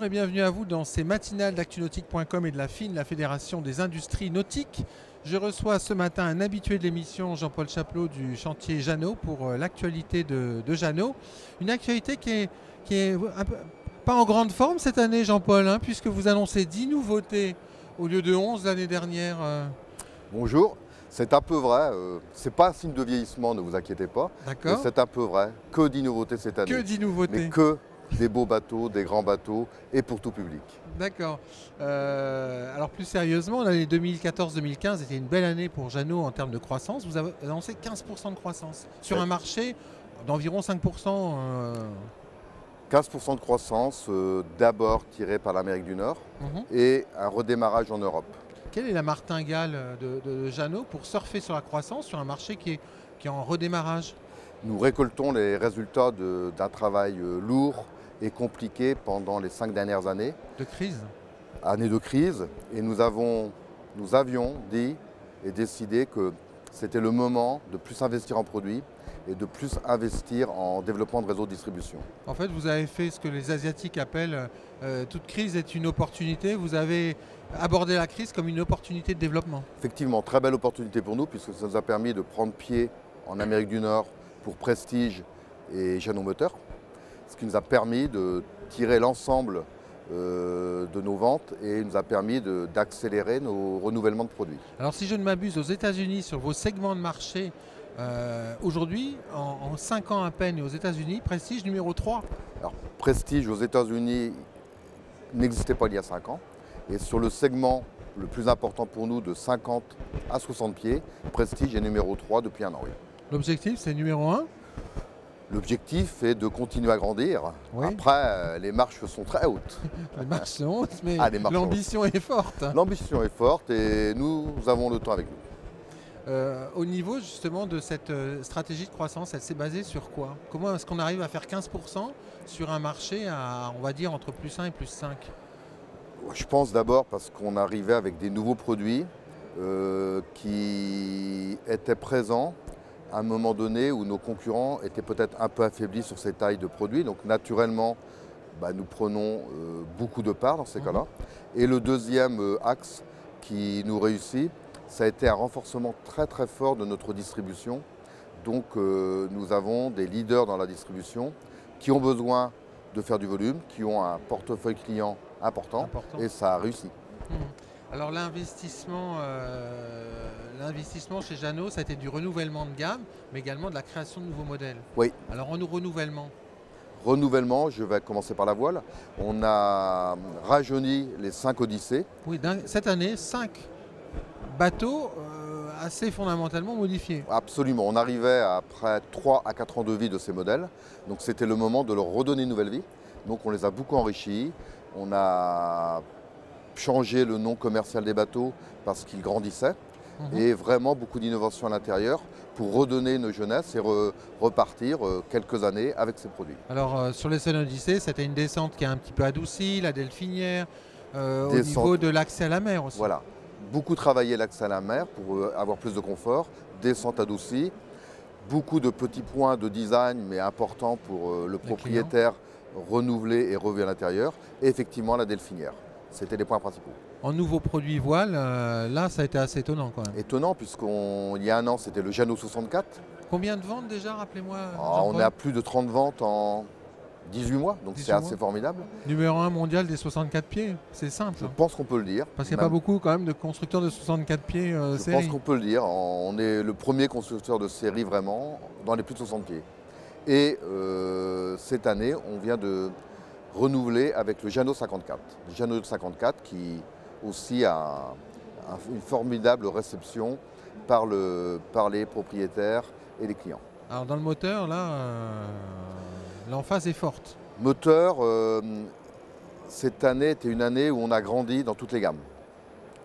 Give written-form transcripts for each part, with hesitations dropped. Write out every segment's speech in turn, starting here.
Bonjour et bienvenue à vous dans ces matinales d'actunautique.com et de la FIN, la Fédération des industries nautiques. Je reçois ce matin un habitué de l'émission, Jean-Paul Chapelot du chantier Jeanneau pour l'actualité de Jeanneau. Une actualité qui est un peu, pas en grande forme cette année, Jean-Paul, hein, puisque vous annoncez 10 nouveautés au lieu de 11 l'année dernière. Bonjour, c'est un peu vrai, c'est pas un signe de vieillissement, ne vous inquiétez pas. D'accord. C'est un peu vrai, que 10 nouveautés cette année. Que 10 nouveautés. Mais que des beaux bateaux, des grands bateaux et pour tout public. D'accord. Alors plus sérieusement, l'année 2014-2015 était une belle année pour Jeanneau en termes de croissance. Vous avez annoncé 15% de croissance sur un marché d'environ 5%. 15% de croissance, d'abord tiré par l'Amérique du Nord et un redémarrage en Europe. Quelle est la martingale de Jeanneau pour surfer sur la croissance sur un marché qui est en redémarrage? Nous récoltons les résultats d'un travail lourd et compliqué pendant les 5 dernières années. De crise. Années de crise, et nous avions dit et décidé que c'était le moment de plus investir en produits et de plus investir en développement de réseaux de distribution. En fait, vous avez fait ce que les Asiatiques appellent toute crise est une opportunité. Vous avez abordé la crise comme une opportunité de développement. Effectivement, très belle opportunité pour nous puisque ça nous a permis de prendre pied en Amérique du Nord pour Prestige et Jeanneau Moteur, ce qui nous a permis de tirer l'ensemble de nos ventes et nous a permis d'accélérer nos renouvellements de produits. Alors si je ne m'abuse, aux États-Unis, sur vos segments de marché, aujourd'hui, en 5 ans à peine, et aux États-Unis, Prestige numéro 3. Alors Prestige aux États-Unis n'existait pas il y a 5 ans. Et sur le segment le plus important pour nous de 50 à 60 pieds, Prestige est numéro 3 depuis un an. Oui. L'objectif, c'est numéro 1? L'objectif est de continuer à grandir. Oui. Après, les marches sont très hautes. Les marches sont hautes, mais l'ambition est forte. L'ambition est forte et nous avons le temps avec nous. Au niveau justement de cette stratégie de croissance, elle s'est basée sur quoi? Comment est-ce qu'on arrive à faire 15% sur un marché à, on va dire, entre plus 1 et plus 5? Je pense d'abord parce qu'on arrivait avec des nouveaux produits qui étaient présents à un moment donné où nos concurrents étaient peut-être un peu affaiblis sur ces tailles de produits. Donc naturellement, nous prenons beaucoup de parts dans ces cas-là. Et le deuxième axe qui nous réussit, ça a été un renforcement très très fort de notre distribution. Donc nous avons des leaders dans la distribution qui ont besoin de faire du volume, qui ont un portefeuille client important. Et ça a réussi. Alors l'investissement chez Jeanneau, ça a été du renouvellement de gamme, mais également de la création de nouveaux modèles. Oui. Alors en renouvellement. Renouvellement, je vais commencer par la voile. On a rajeuni les 5 Odyssées. Oui, cette année, 5 bateaux assez fondamentalement modifiés. Absolument. On arrivait après 3 à 4 ans de vie de ces modèles. Donc c'était le moment de leur redonner une nouvelle vie. Donc on les a beaucoup enrichis. On a changé le nom commercial des bateaux parce qu'ils grandissaient. Et vraiment beaucoup d'innovation à l'intérieur pour redonner une jeunesse et repartir quelques années avec ces produits. Alors sur les Sun Odyssey, c'était une descente qui a un petit peu adouci, la delphinière, au niveau de l'accès à la mer aussi. Voilà, beaucoup travaillé l'accès à la mer pour avoir plus de confort, descente adoucie, beaucoup de petits points de design mais importants pour le propriétaire, renouvelé et revu à l'intérieur, et effectivement la delphinière. C'était les points principaux. En nouveaux produits voile, là ça a été assez étonnant quand même. Étonnant puisqu'il y a un an c'était le Jeanneau 64. Combien de ventes déjà, rappelez-moi? On est à plus de 30 ventes en 18 mois, donc c'est assez formidable. Numéro 1 mondial des 64 pieds, c'est simple. Je pense qu'on peut le dire. Parce qu'il n'y a pas beaucoup quand même de constructeurs de 64 pieds Je pense qu'on peut le dire. On est le premier constructeur de série vraiment dans les plus de 60 pieds. Et cette année, on vient de renouveler avec le Jeanneau 54. Le Jeanneau 54 qui aussi a une formidable réception par les propriétaires et les clients. Alors dans le moteur, là, l'emphase est forte. Moteur, cette année était une année où on a grandi dans toutes les gammes.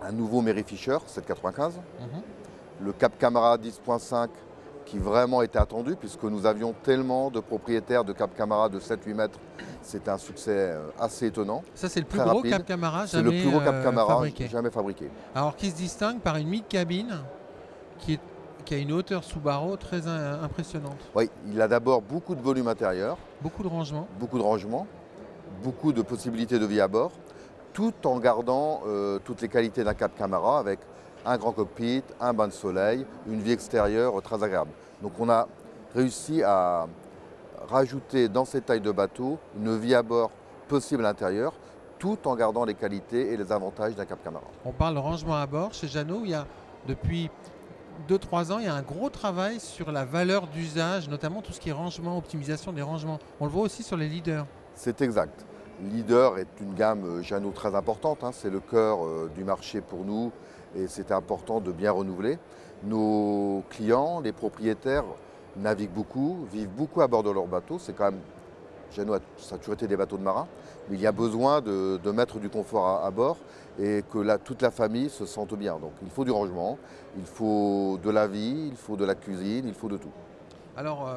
Un nouveau Mary Fisher 795, le Cap Camara 10.5 qui vraiment était attendu puisque nous avions tellement de propriétaires de Cap Camara de 7-8 mètres. C'est un succès assez étonnant. Ça, c'est le plus gros Cap Camara jamais fabriqué. C'est le plus gros Cap Camara jamais fabriqué. Alors, qui se distingue par une mid-cabine qui a une hauteur sous barreau très impressionnante. Oui, il a d'abord beaucoup de volume intérieur. Beaucoup de rangement. Beaucoup de rangement. beaucoup de possibilités de vie à bord, tout en gardant toutes les qualités d'un Cap Camara avec un grand cockpit, un bain de soleil, une vie extérieure très agréable. Donc on a réussi à rajouter dans ces tailles de bateau une vie à bord possible à l'intérieur, tout en gardant les qualités et les avantages d'un Cap Camara. On parle de rangement à bord. Chez Jeannot, il y a depuis 2-3 ans, il y a un gros travail sur la valeur d'usage, notamment tout ce qui est rangement, optimisation des rangements. On le voit aussi sur les leaders. C'est exact. Leader est une gamme Jeannot très importante, hein. C'est le cœur du marché pour nous et c'est important de bien renouveler. Nos clients, les propriétaires, naviguent beaucoup, vivent beaucoup à bord de leur bateau. C'est quand même, Jeannot, ça a toujours été des bateaux de marins, mais il y a besoin de mettre du confort à bord et que toute la famille se sente bien. Donc il faut du rangement, il faut de la vie, il faut de la cuisine, il faut de tout. Alors,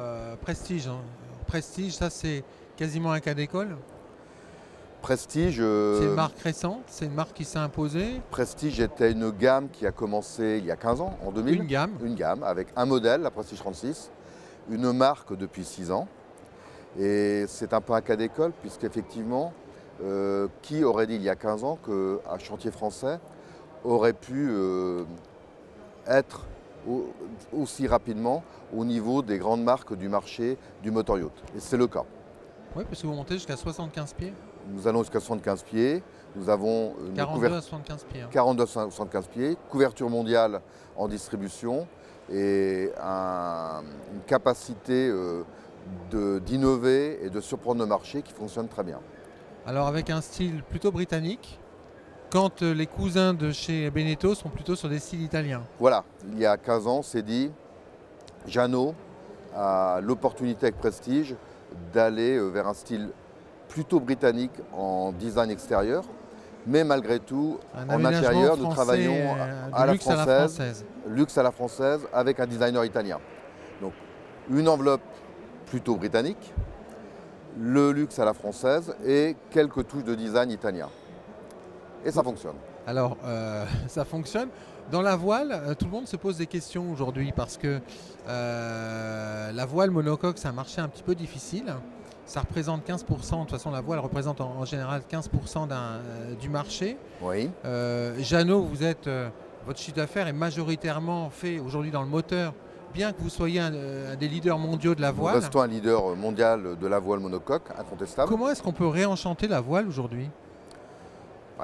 Prestige, hein. Prestige, ça c'est quasiment un cas d'école. Prestige, C'est une marque récente, c'est une marque qui s'est imposée. Prestige était une gamme qui a commencé il y a 15 ans, en 2000. Une gamme. Une gamme avec un modèle, la Prestige 36, une marque depuis 6 ans. Et c'est un peu un cas d'école puisqu'effectivement, qui aurait dit il y a 15 ans qu'un chantier français aurait pu être aussi rapidement au niveau des grandes marques du marché du motor yacht. Et c'est le cas. Oui, parce que vous montez jusqu'à 75 pieds. Nous allons jusqu'à 75 pieds. Nous avons 42 à 75 pieds. Hein. 42 à 75 pieds, couverture mondiale en distribution et une capacité d'innover et de surprendre le marché qui fonctionne très bien. Alors avec un style plutôt britannique, quand les cousins de chez Beneteau sont plutôt sur des styles italiens. Voilà, il y a 15 ans, c'est dit, Jeannot a l'opportunité avec Prestige d'aller vers un style plutôt britannique en design extérieur, mais malgré tout, en intérieur, nous travaillons à la française, luxe à la française, avec un designer italien. Donc, une enveloppe plutôt britannique, le luxe à la française et quelques touches de design italien. Et ça fonctionne. Alors, ça fonctionne. Dans la voile, tout le monde se pose des questions aujourd'hui parce que la voile monocoque, c'est un marché un petit peu difficile. Ça représente 15%, de toute façon la voile représente en général 15% du marché. Oui. Jeannot, votre chiffre d'affaires est majoritairement fait aujourd'hui dans le moteur, bien que vous soyez un des leaders mondiaux de la voile. Nous restons un leader mondial de la voile monocoque, incontestable. Comment est-ce qu'on peut réenchanter la voile aujourd'hui ?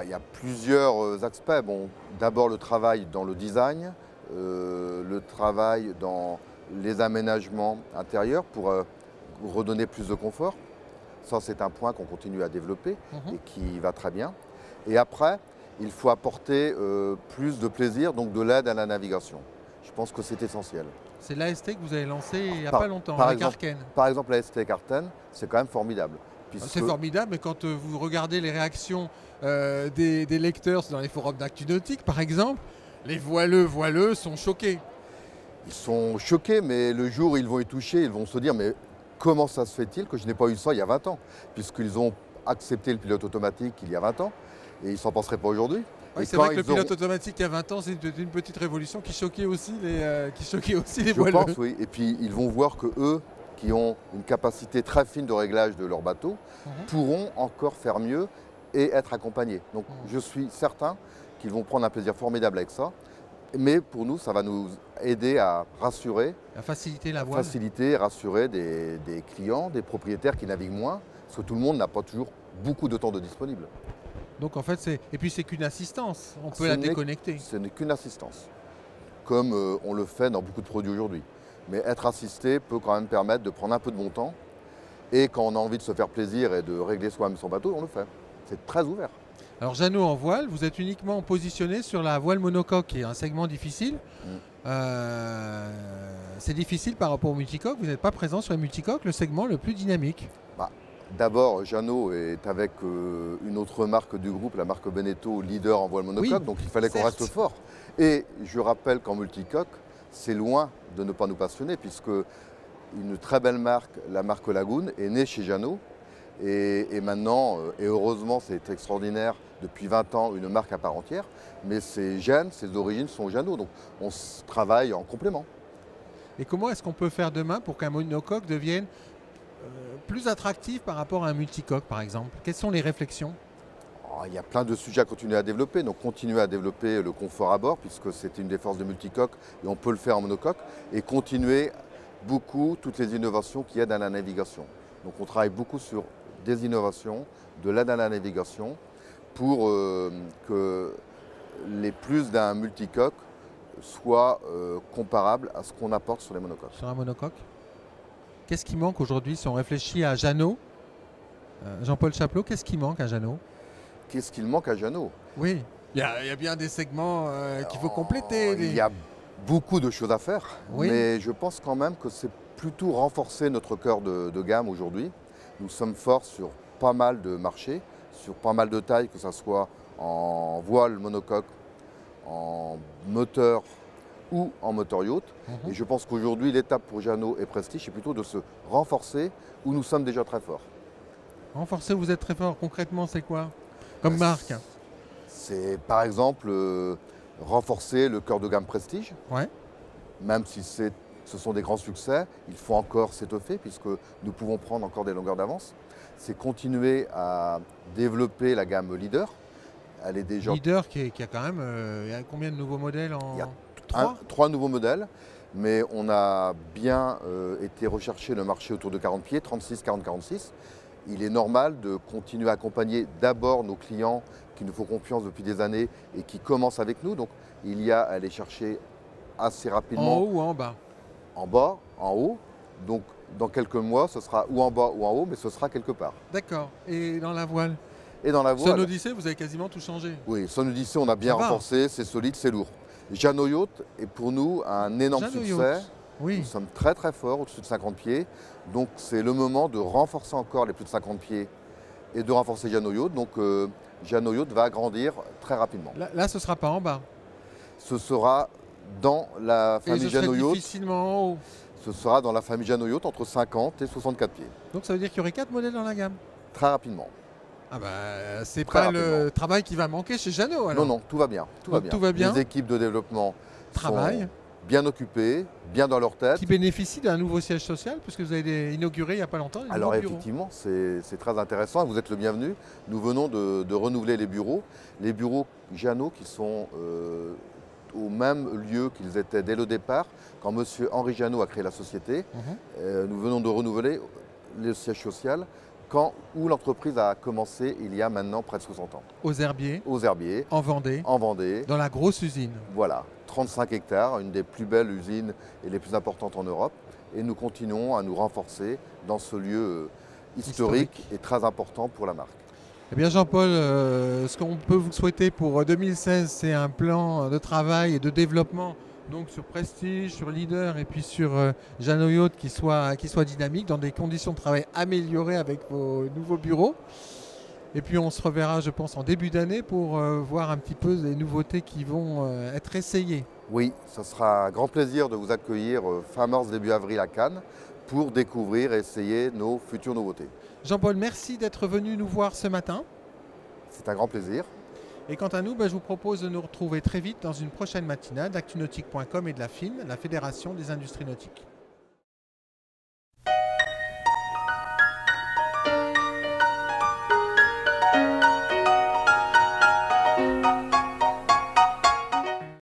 Il y a plusieurs aspects. Bon, d'abord le travail dans le design, le travail dans les aménagements intérieurs pour redonner plus de confort. Ça, c'est un point qu'on continue à développer et qui va très bien. Et après, il faut apporter plus de plaisir, donc de l'aide à la navigation. Je pense que c'est essentiel. C'est l'AST que vous avez lancé il n'y a pas longtemps, par avec exemple, Arken. Par exemple, l'AST Arken, c'est quand même formidable. C'est formidable, mais quand vous regardez les réactions des lecteurs dans les forums d'actu nautique, par exemple, les voileux sont choqués. Ils sont choqués, mais le jour où ils vont y toucher, ils vont se dire mais comment ça se fait-il que je n'ai pas eu ça il y a 20 ans? Puisqu'ils ont accepté le pilote automatique il y a 20 ans et ils ne s'en penseraient pas aujourd'hui. Oui, c'est vrai que le pilote automatique il y a 20 ans, c'est une petite révolution qui choquait aussi les voileux. Je pense, oui. Et puis ils vont voir que eux, qui ont une capacité très fine de réglage de leur bateau, pourront encore faire mieux et être accompagnés. Donc je suis certain qu'ils vont prendre un plaisir formidable avec ça. Mais pour nous, ça va nous aider à rassurer, à faciliter la voile. Rassurer des clients, des propriétaires qui naviguent moins, parce que tout le monde n'a pas toujours beaucoup de temps de disponible. Donc en fait, et puis c'est qu'une assistance, on peut la déconnecter. Ce n'est qu'une assistance, comme on le fait dans beaucoup de produits aujourd'hui. Mais être assisté peut quand même permettre de prendre un peu de bon temps. Et quand on a envie de se faire plaisir et de régler soi-même son bateau, on le fait. C'est très ouvert. Alors Jeannot en voile, vous êtes uniquement positionné sur la voile monocoque, qui est un segment difficile. C'est difficile par rapport au multicoque. Vous n'êtes pas présent sur les multicoques, le segment le plus dynamique. D'abord, Jeannot est avec une autre marque du groupe, la marque Beneteau, leader en voile monocoque. Oui, donc il fallait qu'on reste fort. Et je rappelle qu'en multicoque, c'est loin de ne pas nous passionner, puisque une très belle marque, la marque Lagoon, est née chez Jeannot. Et maintenant, et heureusement, c'est extraordinaire, depuis 20 ans, une marque à part entière. Mais ses gènes, ses origines sont Jeannot. Donc on travaille en complément. Et comment est-ce qu'on peut faire demain pour qu'un monocoque devienne plus attractif par rapport à un multicoque par exemple? Quelles sont les réflexions? Il y a plein de sujets à continuer à développer, donc continuer à développer le confort à bord, puisque c'est une des forces de multicoque et on peut le faire en monocoque, et continuer beaucoup toutes les innovations qui aident à la navigation. Donc on travaille beaucoup sur des innovations, de l'aide à la navigation, pour que les plus d'un multicoque soient comparables à ce qu'on apporte sur les monocoques. Sur un monocoque? Qu'est-ce qui manque aujourd'hui si on réfléchit à Jeannot? Jean-Paul Chapelot, qu'est-ce qui manque à Jeannot? Qu'est-ce qu'il manque à Jeannot? Oui, il y a bien des segments qu'il faut compléter. Il y a beaucoup de choses à faire, Oui. mais je pense quand même que c'est plutôt renforcer notre cœur de gamme aujourd'hui. Nous sommes forts sur pas mal de marchés, sur pas mal de tailles, que ce soit en voile monocoque, en moteur ou en moteur yacht. Et je pense qu'aujourd'hui, l'étape pour Jeannot et Prestige, c'est plutôt de se renforcer où nous sommes déjà très forts. Renforcer, vous êtes très fort. Concrètement, c'est quoi comme marque? C'est par exemple renforcer le cœur de gamme Prestige. Ouais. Même si ce sont des grands succès, il faut encore s'étoffer puisque nous pouvons prendre encore des longueurs d'avance. C'est continuer à développer la gamme Leader. Elle est déjà... Leader qui a quand même... il y a combien de nouveaux modèles en... Il y a trois nouveaux modèles, mais on a bien été rechercher le marché autour de 40 pieds, 36, 40, 46. Il est normal de continuer à accompagner d'abord nos clients qui nous font confiance depuis des années et qui commencent avec nous. Donc il y a à aller chercher assez rapidement. En haut ou en bas? En bas, en haut. Donc dans quelques mois, ce sera ou en bas ou en haut, mais ce sera quelque part. D'accord. Et dans la voile? Et dans la voile... Son Odyssée, vous avez quasiment tout changé. Oui, Son Odyssée, on a bien renforcé, c'est solide, c'est lourd. Jeannot Yacht est pour nous un énorme succès. Oui. Nous sommes très très forts au-dessus de 50 pieds. Donc c'est le moment de renforcer encore les plus de 50 pieds et de renforcer Jeannot Yacht. Donc Jeannot Yacht va grandir très rapidement. Là, ce ne sera pas en bas. Ce sera dans la famille Jeannot Yacht. Difficilement en haut. Ce sera dans la famille Jeannot Yacht entre 50 et 64 pieds. Donc ça veut dire qu'il y aurait 4 modèles dans la gamme? Très rapidement. Ah bah c'est pas le travail qui va manquer chez Jeannot alors. Non, tout va bien. Tout va bien. Les équipes de développement sont bien occupées, bien dans leur tête. Qui bénéficient d'un nouveau siège social puisque vous avez inauguré il n'y a pas longtemps. Alors effectivement, c'est très intéressant. Vous êtes le bienvenu. Nous venons de renouveler les bureaux. Les bureaux Jeannot qui sont au même lieu qu'ils étaient dès le départ. Quand M. Henri Jeannot a créé la société, nous venons de renouveler le siège social où l'entreprise a commencé il y a maintenant près de 60 ans. Aux Herbiers. Aux Herbiers. En Vendée. En Vendée. Dans la grosse usine. Voilà, 35 hectares, une des plus belles usines et les plus importantes en Europe. Et nous continuons à nous renforcer dans ce lieu historique et très important pour la marque. Eh bien Jean-Paul, ce qu'on peut vous souhaiter pour 2016, c'est un plan de travail et de développement donc sur Prestige, sur Leader et puis sur Jeannot Yacht qui soit dynamique dans des conditions de travail améliorées avec vos nouveaux bureaux. Et puis on se reverra, je pense, en début d'année pour voir un petit peu les nouveautés qui vont être essayées. Oui, ce sera un grand plaisir de vous accueillir fin mars, début avril à Cannes pour découvrir et essayer nos futures nouveautés. Jean-Paul, merci d'être venu nous voir ce matin. C'est un grand plaisir. Et quant à nous, je vous propose de nous retrouver très vite dans une prochaine matinale d'actunautique.com et de la FIN, la Fédération des industries nautiques.